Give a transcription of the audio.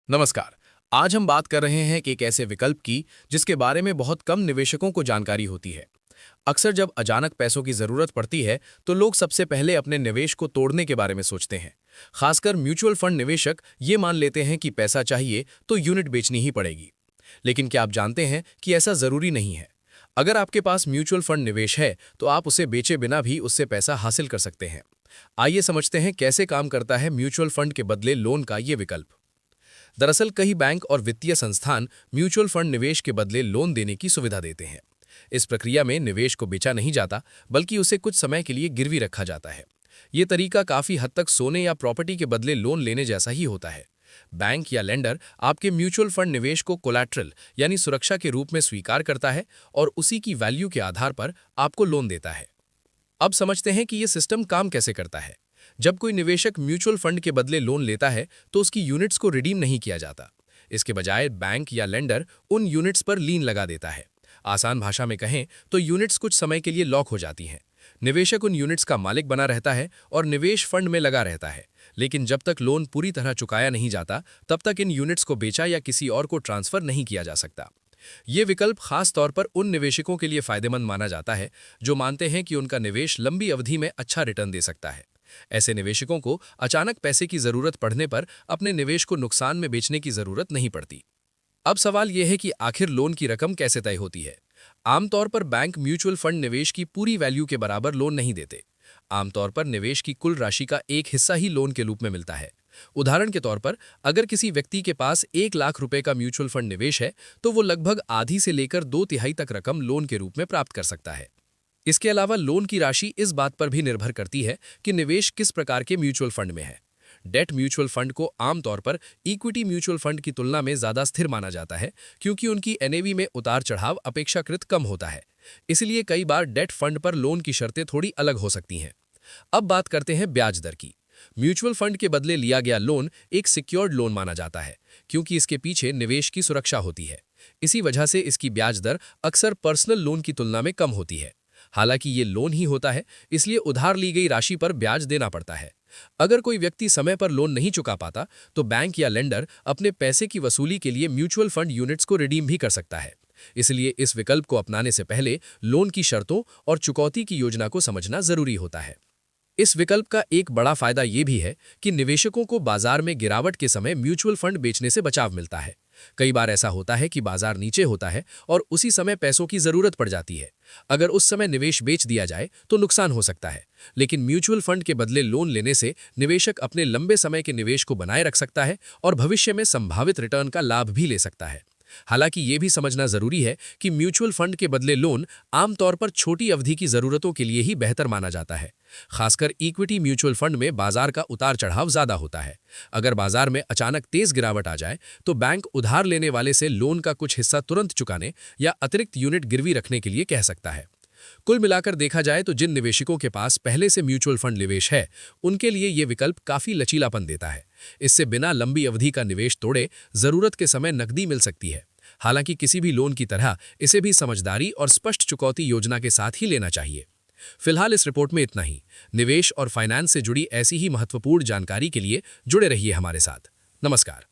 नमस्कार। आज हम बात कर रहे हैं कि एक ऐसे विकल्प की जिसके बारे में बहुत कम निवेशकों को जानकारी होती है। अक्सर जब अचानक पैसों की जरूरत पड़ती है तो लोग सबसे पहले अपने निवेश को तोड़ने के बारे में सोचते हैं। खासकर म्यूचुअल फंड निवेशक ये मान लेते हैं कि पैसा चाहिए तो यूनिट बेचनी ही पड़ेगी। लेकिन क्या आप जानते हैं कि ऐसा जरूरी नहीं है। अगर आपके पास म्यूचुअल फंड निवेश है तो आप उसे बेचे बिना भी उससे पैसा हासिल कर सकते हैं। आइए समझते हैं कैसे काम करता है म्यूचुअल फंड के बदले लोन का ये विकल्प। दरअसल कई बैंक और वित्तीय संस्थान म्यूचुअल फंड निवेश के बदले लोन देने की सुविधा देते हैं। इस प्रक्रिया में निवेश को बेचा नहीं जाता, बल्कि उसे कुछ समय के लिए गिरवी रखा जाता है। ये तरीका काफी हद तक सोने या प्रॉपर्टी के बदले लोन लेने जैसा ही होता है। बैंक या लेंडर आपके म्यूचुअल फंड निवेश को कोलैटरल यानी सुरक्षा के रूप में स्वीकार करता है और उसी की वैल्यू के आधार पर आपको लोन देता है। अब समझते हैं कि ये सिस्टम काम कैसे करता है। जब कोई निवेशक म्यूचुअल फंड के बदले लोन लेता है तो उसकी यूनिट्स को रिडीम नहीं किया जाता। इसके बजाय बैंक या लेंडर उन यूनिट्स पर लीन लगा देता है। आसान भाषा में कहें तो यूनिट्स कुछ समय के लिए लॉक हो जाती हैं। निवेशक उन यूनिट्स का मालिक बना रहता है और निवेश फंड में लगा रहता है। लेकिन जब तक लोन पूरी तरह चुकाया नहीं जाता तब तक इन यूनिट्स को बेचा या किसी और को ट्रांसफर नहीं किया जा सकता। ये विकल्प खास तौर पर उन निवेशकों के लिए फायदेमंद माना जाता है जो मानते हैं कि उनका निवेश लंबी अवधि में अच्छा रिटर्न दे सकता है। ऐसे निवेशकों को अचानक पैसे की जरूरत पड़ने पर अपने निवेश को नुकसान में बेचने की जरूरत नहीं पड़ती। अब सवाल यह है कि आखिर लोन की रकम कैसे तय होती है। आमतौर पर बैंक म्यूचुअल फंड निवेश की पूरी वैल्यू के बराबर लोन नहीं देते। आमतौर पर निवेश की कुल राशि का एक हिस्सा ही लोन के रूप में मिलता है। उदाहरण के तौर पर अगर किसी व्यक्ति के पास 1 लाख रुपए का म्यूचुअल फंड निवेश है तो वो लगभग आधी से लेकर 2/3 तक रकम लोन के रूप में प्राप्त कर सकता है। इसके अलावा लोन की राशि इस बात पर भी निर्भर करती है कि निवेश किस प्रकार के म्यूचुअल फंड में है। डेट म्यूचुअल फंड को आमतौर पर इक्विटी म्यूचुअल फंड की तुलना में ज्यादा स्थिर माना जाता है, क्योंकि उनकी एनएवी में उतार चढ़ाव अपेक्षाकृत कम होता है। इसलिए कई बार डेट फंड पर लोन की शर्तें थोड़ी अलग हो सकती हैं। अब बात करते हैं ब्याज दर की। म्यूचुअल फंड के बदले लिया गया लोन एक सिक्योर्ड लोन माना जाता है, क्योंकि इसके पीछे निवेश की सुरक्षा होती है। इसी वजह से इसकी ब्याज दर अक्सर पर्सनल लोन की तुलना में कम होती है। हालांकि ये लोन ही होता है, इसलिए उधार ली गई राशि पर ब्याज देना पड़ता है। अगर कोई व्यक्ति समय पर लोन नहीं चुका पाता तो बैंक या लेंडर अपने पैसे की वसूली के लिए म्यूचुअल फंड यूनिट्स को रिडीम भी कर सकता है। इसलिए इस विकल्प को अपनाने से पहले लोन की शर्तों और चुकौती की योजना को समझना जरूरी होता है। इस विकल्प का एक बड़ा फायदा ये भी है कि निवेशकों को बाजार में गिरावट के समय म्यूचुअल फंड बेचने से बचाव मिलता है। कई बार ऐसा होता है कि बाजार नीचे होता है और उसी समय पैसों की जरूरत पड़ जाती है। अगर उस समय निवेश बेच दिया जाए तो नुकसान हो सकता है, लेकिन म्यूचुअल फंड के बदले लोन लेने से निवेशक अपने लंबे समय के निवेश को बनाए रख सकता है और भविष्य में संभावित रिटर्न का लाभ भी ले सकता है। हालांकि ये भी समझना जरूरी है कि म्यूचुअल फंड के बदले लोन आमतौर पर छोटी अवधि की जरूरतों के लिए ही बेहतर माना जाता है। खासकर इक्विटी म्यूचुअल फंड में बाजार का उतार चढ़ाव ज्यादा होता है। अगर बाजार में अचानक तेज गिरावट आ जाए तो बैंक उधार लेने वाले से लोन का कुछ हिस्सा तुरंत चुकाने या अतिरिक्त यूनिट गिरवी रखने के लिए कह सकता है। कुल मिलाकर देखा जाए तो जिन निवेशकों के पास पहले से म्यूचुअल फंड निवेश है उनके लिए ये विकल्प काफी लचीलापन देता है। इससे बिना लंबी अवधि का निवेश तोड़े जरूरत के समय नकदी मिल सकती है। हालांकि किसी भी लोन की तरह इसे भी समझदारी और स्पष्ट चुकौती योजना के साथ ही लेना चाहिए। फिलहाल इस रिपोर्ट में इतना ही। निवेश और फाइनेंस से जुड़ी ऐसी ही महत्वपूर्ण जानकारी के लिए जुड़े रहिए हमारे साथ। नमस्कार।